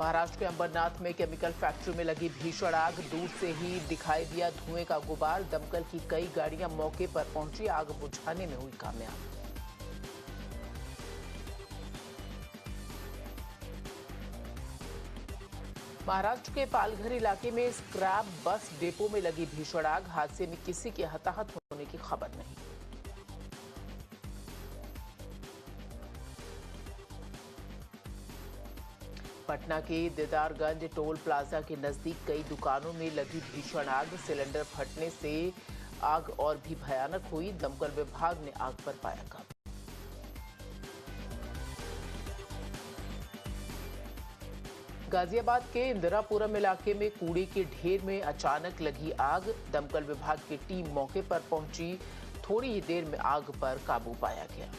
महाराष्ट्र के अंबरनाथ में chemical factory में लगी भीषण आग। दूर से ही दिखाई दिया धुएं का गुबार। दमकल की कई गाड़ियां मौके पर पहुंची, आग बुझाने में हुई कामयाब। महाराष्ट्र के पालघर इलाके में स्क्रैप बस डिपो में लगी भीषण आग। हादसे में किसी के हताहत होने की खबर नहीं। पटना के दीदारगंज टोल प्लाजा के नजदीक कई दुकानों में लगी भीषण आग। सिलेंडर फटने से आग और भी भयानक हुई। दमकल विभाग ने आग पर पाया काबू। गाजियाबाद के इंदिरापुरम इलाके में कूड़े के ढेर में अचानक लगी आग। दमकल विभाग की टीम मौके पर पहुंची। थोड़ी ही देर में आग पर काबू पाया गया।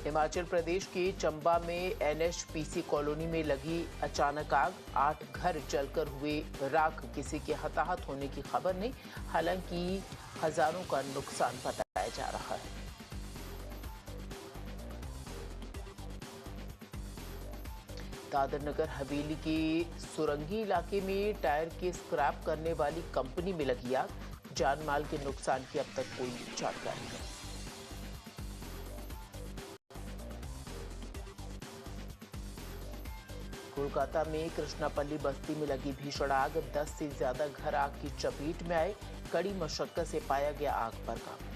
हिमाचल प्रदेश के चंबा में एनएचपीसी कॉलोनी में लगी अचानक आग। 8 घर जलकर हुए राख। किसी के हताहत होने की खबर नहीं। हालांकि हजारों का नुकसान बताया जा रहा है। दादर नगर हवेली के सुरंगी इलाके में टायर के स्क्रैप करने वाली कंपनी में लगी आग। जान माल के नुकसान की अब तक कोई जानकारी नहीं। कोलकाता में कृष्णापल्ली बस्ती में लगी भीषण आग। 10 से ज्यादा घर आग की चपेट में आए। कड़ी मशक्कत से पाया गया आग पर काबू।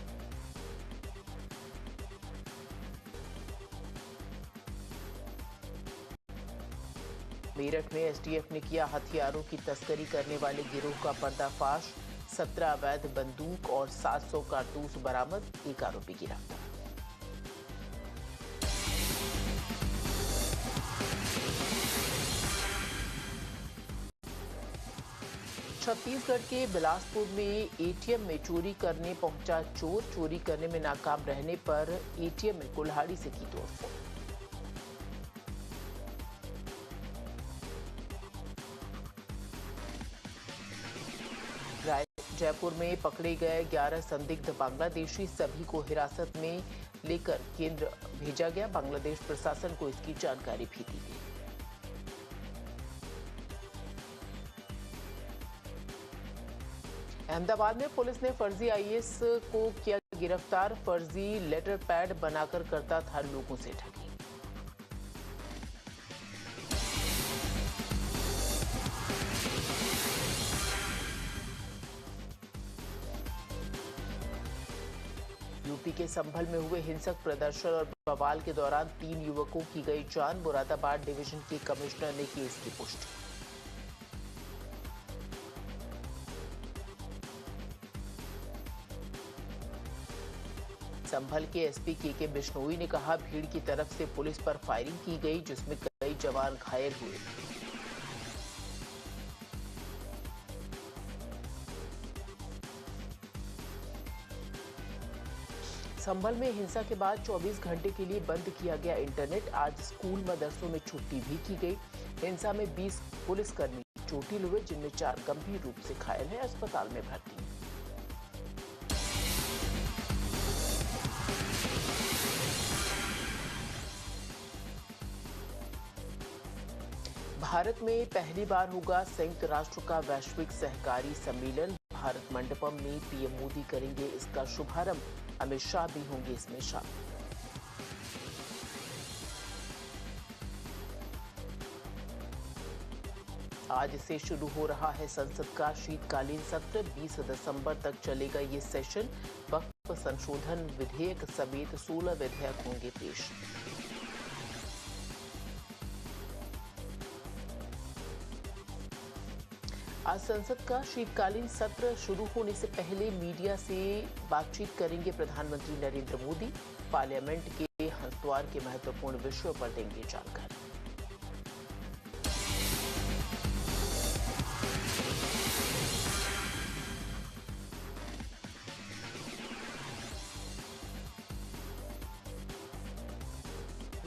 मेरठ में एसटीएफ ने किया हथियारों की तस्करी करने वाले गिरोह का पर्दाफाश। 17 अवैध बंदूक और 700 कारतूस बरामद। एक आरोपी गिरफ्तार। छत्तीसगढ़ के बिलासपुर में एटीएम में चोरी करने पहुंचा चोर। चोरी करने में नाकाम रहने पर एटीएम में कुल्हाड़ी से की तोड़फोड़। जयपुर में पकड़े गए 11 संदिग्ध बांग्लादेशी। सभी को हिरासत में लेकर केंद्र भेजा गया। बांग्लादेश प्रशासन को इसकी जानकारी भी दी गई। अहमदाबाद में पुलिस ने फर्जी आईएएस को किया गिरफ्तार। फर्जी लेटर पैड बनाकर करता था लोगों से ठगी। यूपी के संभल में हुए हिंसक प्रदर्शन और बवाल के दौरान 3 युवकों की गई जान। मुरादाबाद डिवीजन के कमिश्नर ने की इसकी पुष्टि। संभल के एसपी के बिश्नोई ने कहा, भीड़ की तरफ से पुलिस पर फायरिंग की गई, जिसमें कई जवान घायल हुए। संभल में हिंसा के बाद 24 घंटे के लिए बंद किया गया इंटरनेट। आज स्कूल मदरसों में छुट्टी भी की गई। हिंसा में 20 पुलिसकर्मी चोटिल हुए, जिनमें 4 गंभीर रूप से घायल हैं, अस्पताल में भर्ती हैं। भारत में पहली बार होगा संयुक्त राष्ट्र का वैश्विक सहकारी सम्मेलन। भारत मंडपम में पीएम मोदी करेंगे इसका शुभारंभ। अमित शाह भी होंगे इसमें शामिल। आज से शुरू हो रहा है संसद का शीतकालीन सत्र। 20 दिसंबर तक चलेगा ये सेशन। वक्फ संशोधन विधेयक समेत 16 विधेयक होंगे पेश। आज संसद का शीतकालीन सत्र शुरू होने से पहले मीडिया से बातचीत करेंगे प्रधानमंत्री नरेंद्र मोदी। पार्लियामेंट के हंसद्वार के महत्वपूर्ण विषयों पर देंगे जानकारी।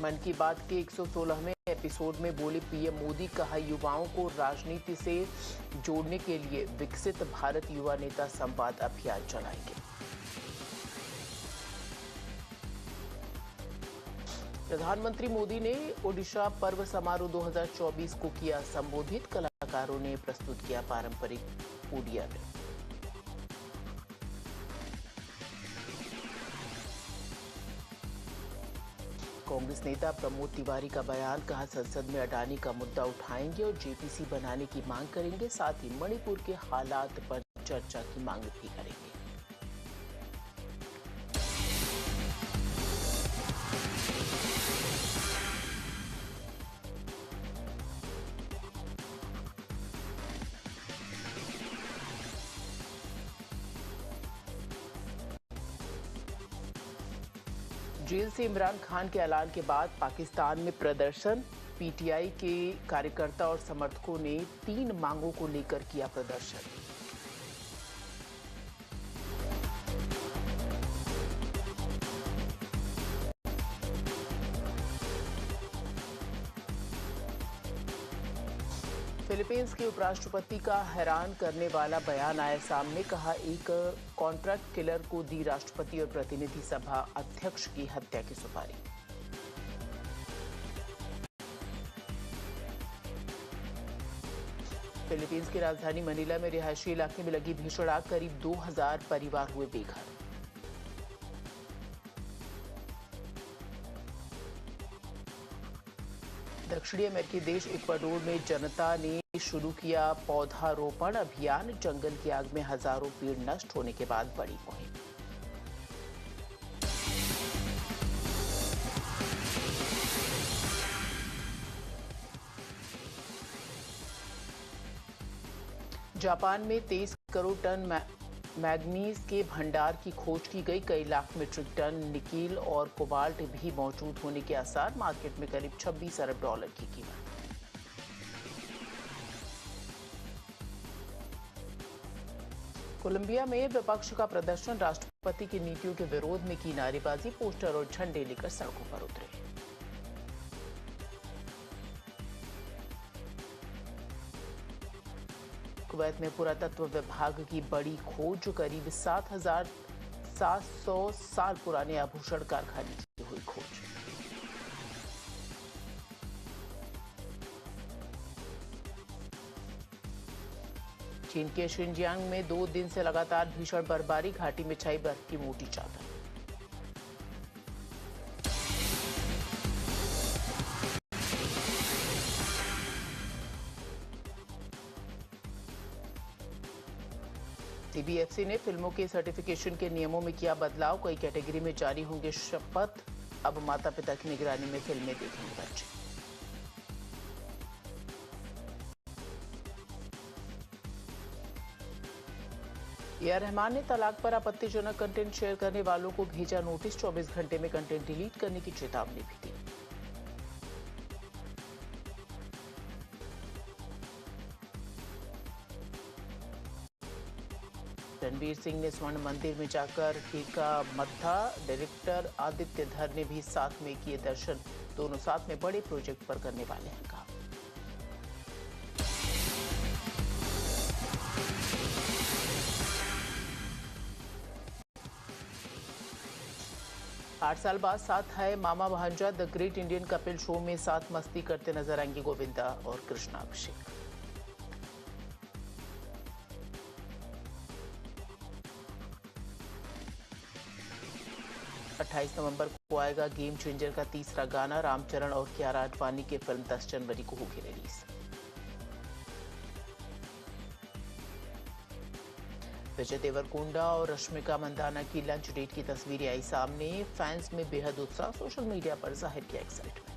मन की बात के 116वें एपिसोड में बोले पीएम मोदी, कहा युवाओं को राजनीति से जोड़ने के लिए विकसित भारत युवा नेता संवाद अभियान चलाएंगे। प्रधानमंत्री मोदी ने ओडिशा पर्व समारोह 2024 को किया संबोधित। कलाकारों ने प्रस्तुत किया पारंपरिक ओडिया नृत्य। कांग्रेस नेता प्रमोद तिवारी का बयान, कहा संसद में अडानी का मुद्दा उठाएंगे और जेपीसी बनाने की मांग करेंगे, साथ ही मणिपुर के हालात पर चर्चा की मांग भी करेंगे। जेल से इमरान खान के ऐलान के बाद पाकिस्तान में प्रदर्शन। पीटीआई के कार्यकर्ता और समर्थकों ने 3 मांगों को लेकर किया प्रदर्शन। फिलीपींस के उपराष्ट्रपति का हैरान करने वाला बयान आया सामने। कहा, एक कॉन्ट्रैक्ट किलर को दी राष्ट्रपति और प्रतिनिधि सभा अध्यक्ष की हत्या की सुपारी। फिलीपींस की राजधानी मनीला में रिहायशी इलाके में लगी भीषण आग, करीब 2000 परिवार हुए बेघर। दक्षिणी अमेरिकी देश इक्वाडोर में जनता ने शुरू किया पौधारोपण अभियान। जंगल की आग में हजारों पेड़ नष्ट होने के बाद बड़ी मुहिम। जापान में 23 करोड़ टन मैग्नीज के भंडार की खोज की गई। कई लाख मीट्रिक टन निकेल और कोबाल्ट भी मौजूद होने के आसार। मार्केट में करीब 26 अरब डॉलर की कीमत। कोलंबिया में विपक्ष का प्रदर्शन। राष्ट्रपति की नीतियों के विरोध में की नारेबाजी। पोस्टर और झंडे लेकर सड़कों पर उतरे। कुवैत में पुरातत्व विभाग की बड़ी खोज। करीब 7,700 साल पुराने आभूषण कारखाने की हुई खोज। चीन के शिनजियांग में 2 दिन से लगातार भीषण बर्फबारी। घाटी में छाई बर्फ की मोटी चादर। सीबीएफसी ने फिल्मों के सर्टिफिकेशन के नियमों में किया बदलाव। कई कैटेगरी में जारी होंगे शपथ। अब माता पिता की निगरानी में फिल्में देखेंगे बच्चे। ए.आर. रहमान ने तलाक पर आपत्तिजनक कंटेंट शेयर करने वालों को भेजा नोटिस। 24 घंटे में कंटेंट डिलीट करने की चेतावनी भी दी। रणवीर सिंह ने स्वर्ण मंदिर में जाकर टेका मत्था। डायरेक्टर आदित्य धर ने भी साथ में किए दर्शन। दोनों साथ में बड़े प्रोजेक्ट पर करने वाले हैं काम। 8 साल बाद साथ है मामा भांजा। The great Indian Kapil show में साथ मस्ती करते नजर आएंगे गोविंदा और कृष्णा अभिषेक। अट्ठाईस नवंबर को आएगा गेम चेंजर का तीसरा गाना। रामचरण और कियारा आडवाणी की फिल्म 10 जनवरी को होगी रिलीज। विजय देवरकोंडा और रश्मिका मंदाना की लंच डेट की तस्वीरें आई सामने। फैंस में बेहद उत्साह। सोशल मीडिया पर जाहिर किया एक्साइटमेंट।